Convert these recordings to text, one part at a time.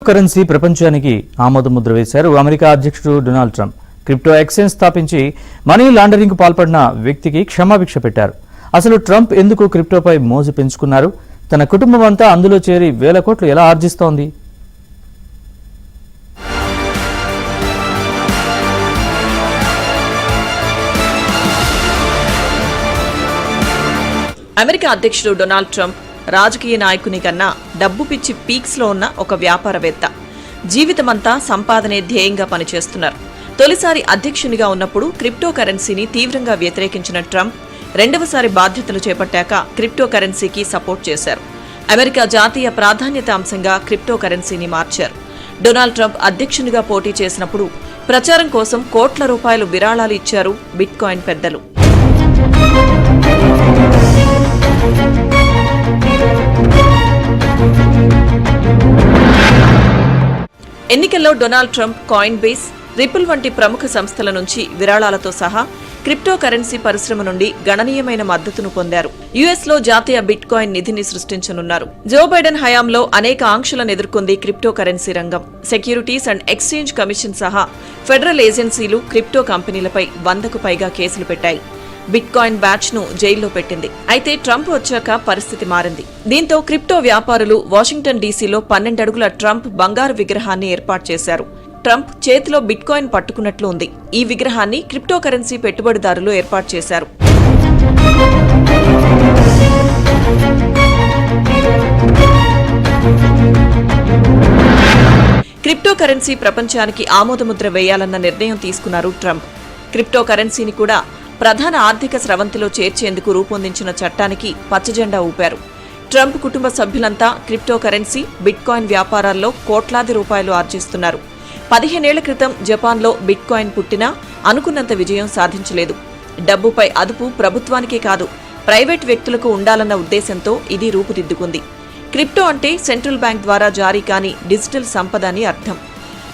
Currency ప్రపంచానికి ఆమోదముద్ర వేశారు America అధ్యక్షుడు డొనాల్డ్ ట్రంప్. క్రిప్టో ఎక్స్చేంజ్ స్థాపించి మనీ లాండరింగ్ పాల్పడిన వ్యక్తికి క్షమాభిక్ష పెట్టారు. అసలు ట్రంప్ ఎందుకు క్రిప్టోపై మోజు పెంచుకున్నారు? తన కుటుంబం అంతా అందులో చేరి వేల కోట్లు ఎలా ఆర్జిస్తోంది? అమెరికా అధ్యక్షుడు డొనాల్డ్ ట్రంప్ రాజకీయ నాయకుని కన్నా డబ్బు పిచ్చి పీక్స్లో ఉన్న ఒక వ్యాపారవేత్త. జీవితమంతా సంపాదనే ధ్యేయంగా పనిచేస్తున్నారు. తొలిసారి అధ్యక్షునిగా ఉన్నప్పుడు క్రిప్టో కరెన్సీని తీవ్రంగా వ్యతిరేకించిన ట్రంప్ రెండవసారి బాధ్యతలు చేపట్టాక క్రిప్టో కరెన్సీకి సపోర్ట్ చేశారు. అమెరికా జాతీయ ప్రాధాన్యత అంశంగా క్రిప్టో కరెన్సీని మార్చారు. డొనాల్డ్ ట్రంప్ అధ్యక్షునిగా పోటీ చేసినప్పుడు ప్రచారం కోసం కోట్ల రూపాయలు విరాళాలు ఇచ్చారు బిట్కాయిన్ పెద్దలు. ఎన్నికల్లో Donald Trump coin base, ripple వంటి ప్రముఖ సంస్థల నుంచి విరాళాలతో సహా క్రిప్టో కరెన్సీ పరిశ్రమ నుండి గణనీయమైన మద్దతును పొందారు. యుఎస్లో జాతీయ బిట్కాయిన్ నిధిని సృష్టించనున్నారు. జో బైడెన్ హయాంలో అనేక ఆంక్షలను ఎదుర్కొంది క్రిప్టో కరెన్సీ రంగం. సెక్యూరిటీస్ అండ్ ఎక్స్చేంజ్ కమిషన్ సహా ఫెడరల్ ఏజెన్సీలు క్రిప్టో కంపెనీలపై 100కు పైగా కేసులు పెట్టాయి. బిట్కాయిన్ బ్యాచ్ ను జైల్లో పెట్టింది. అయితే ట్రంప్ వచ్చాక పరిస్థితి మారింది. దీంతో క్రిప్టో వ్యాపారులు వాషింగ్టన్ డీసీలో 12 అడుగుల ట్రంప్ బంగారు విగ్రహాన్ని ఏర్పాటు చేశారు. ట్రంప్ చేతిలో బిట్కాయిన్ పట్టుకున్నట్లు ఉంది. ఈ విగ్రహాన్ని క్రిప్టో కరెన్సీ పెట్టుబడిదారులు ఏర్పాటు చేశారు. క్రిప్టో కరెన్సీ ప్రపంచానికి ఆమోదముద్ర వేయాలన్న నిర్ణయం తీసుకున్నారు ట్రంప్. క్రిప్టో కరెన్సీని కూడా ప్రధాన ఆర్థిక స్రవంతిలో చేర్చేందుకు రూపొందించిన చట్టానికి పచ్చజెండా ఊపారు. ట్రంప్ కుటుంబ సభ్యులంతా క్రిప్టో కరెన్సీ, బిట్కాయిన్ వ్యాపారాల్లో కోట్లాది రూపాయలు ఆర్జిస్తున్నారు. 15 ఏళ్ల క్రితం జపాన్లో బిట్కాయిన్ పుట్టినా అనుకున్నంత విజయం సాధించలేదు. డబ్బుపై అదుపు ప్రభుత్వానికే కాదు, ప్రైవేట్ వ్యక్తులకు ఉండాలన్న ఉద్దేశంతో ఇది రూపుదిద్దుకుంది. క్రిప్టో అంటే సెంట్రల్ బ్యాంక్ ద్వారా జారీ కాని డిజిటల్ సంపద అని అర్థం.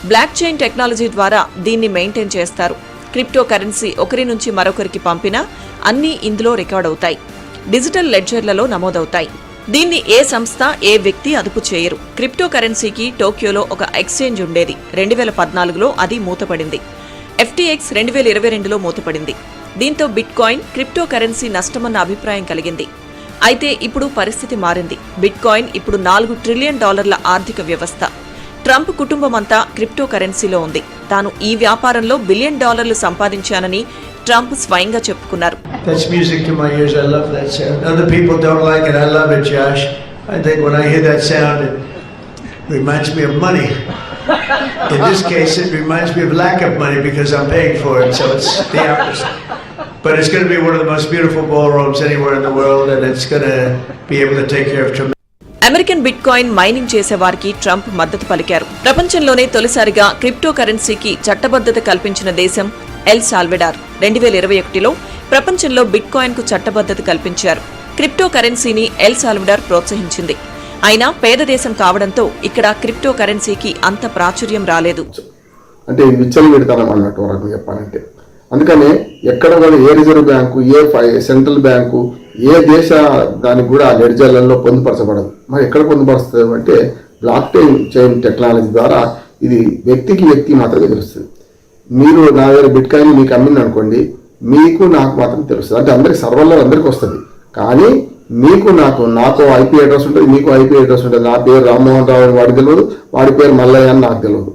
బ్లాక్ చైన్ టెక్నాలజీ ద్వారా దీన్ని మెయింటైన్ చేస్తారు. క్రిప్టో కరెన్సీ ఒకరి నుంచి మరొకరికి పంపినా అన్నీ ఇందులో రికార్డ్ అవుతాయి, డిజిటల్ లెడ్జర్లలో నమోదవుతాయి. దీన్ని ఏ సంస్థ, ఏ వ్యక్తి అదుపు చేయరు. క్రిప్టో కరెన్సీకి టోక్యోలో ఒక ఎక్స్చేంజ్ ఉండేది. 2014లో అది మూతపడింది. FTX 2022లో మూతపడింది. దీంతో బిట్కాయిన్, క్రిప్టో కరెన్సీ నష్టమన్న అభిప్రాయం కలిగింది. అయితే ఇప్పుడు పరిస్థితి మారింది. బిట్కాయిన్ ఇప్పుడు $4 ట్రిలియన్ ఆర్థిక వ్యవస్థ. ట్రంప్ కుటుంబమంతా క్రిప్టో కరెన్సీలో ఉంది. తాను ఈ వ్యాపారంలో $1 బిలియన్ సంపాదించానని ట్రంప్ స్వయంగా చెప్పుకున్నారు. That's music to my ears. I love that sound. Other people don't like it. I love it, Josh. I think when I hear that sound, it reminds me of money. In this case, it reminds me of lack of money because I'm paying for it. So it's the opposite. But it's going to be one of the most beautiful ballrooms anywhere in the world, and it's going to be able to take care of tremendous. American bitcoin mining చేసే వారికి Trump మద్దతు పలికారు. ప్రపంచంలోనే తొలిసారిగా crypto కరెన్సీకి చట్టబద్ధత కల్పించిన దేశం ఎల్ సాల్వడార్. 2021లో ప్రపంచంలో బిట్కాయిన్ కు చట్టబద్ధత కల్పించారు. క్రిప్టో కరెన్సీని ఎల్ సాల్వడార్ ప్రోత్సహించింది. అయినా పేద దేశం కావడంతో ఇక్కడ క్రిప్టో కరెన్సీకి అంత ప్రాచుర్యం రాలేదు. అంటే విచ్చలు పెడతాం అన్నట్టు వరకు చెప్పాలంటే. అందుకనే ఎక్కడ కూడా ఏ రిజర్వ్ బ్యాంకు, ఏ సెంట్రల్ బ్యాంకు, ఏ దేశ దానికి కూడా ఆ లెడ్జర్లలో పొందుపరచబడదు. మరి ఎక్కడ పొందుపరుస్తుంది అంటే బ్లాక్ చైన్ టెక్నాలజీ ద్వారా ఇది వ్యక్తికి వ్యక్తి మాత్రమే తెలుస్తుంది. మీరు నా దగ్గర బిట్కాయిన్ మీకు అమ్మింది అనుకోండి, మీకు నాకు మాత్రం తెలుస్తుంది. అంటే అందరికి సర్వర్లో అందరికి వస్తుంది. కానీ మీకు నాకు IP అడ్రస్ ఉంటుంది, మీకు IP అడ్రస్ ఉంటుంది. నా పేరు రామ్మోహన్ రావు అని వాడికి తెలియదు, వాడి పేరు మల్లయ్య అని నాకు తెలియదు.